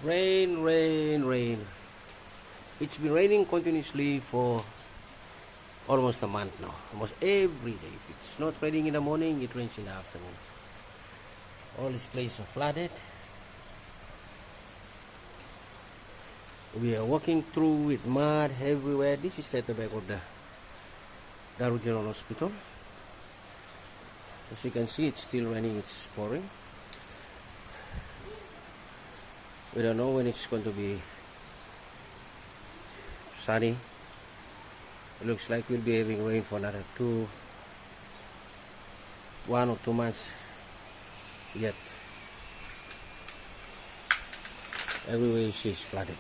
Rain, rain, rain. It's been raining continuously for almost a month now. Almost every day. If it's not raining in the morning, it rains in the afternoon. All these places are flooded. We are walking through with mud everywhere. This is at the back of the Daru General Hospital. As you can see, it's still raining, it's pouring. We don't know when it's going to be sunny. It looks like we'll be having rain for another 1 or 2 months yet. Everywhere you see is flooded.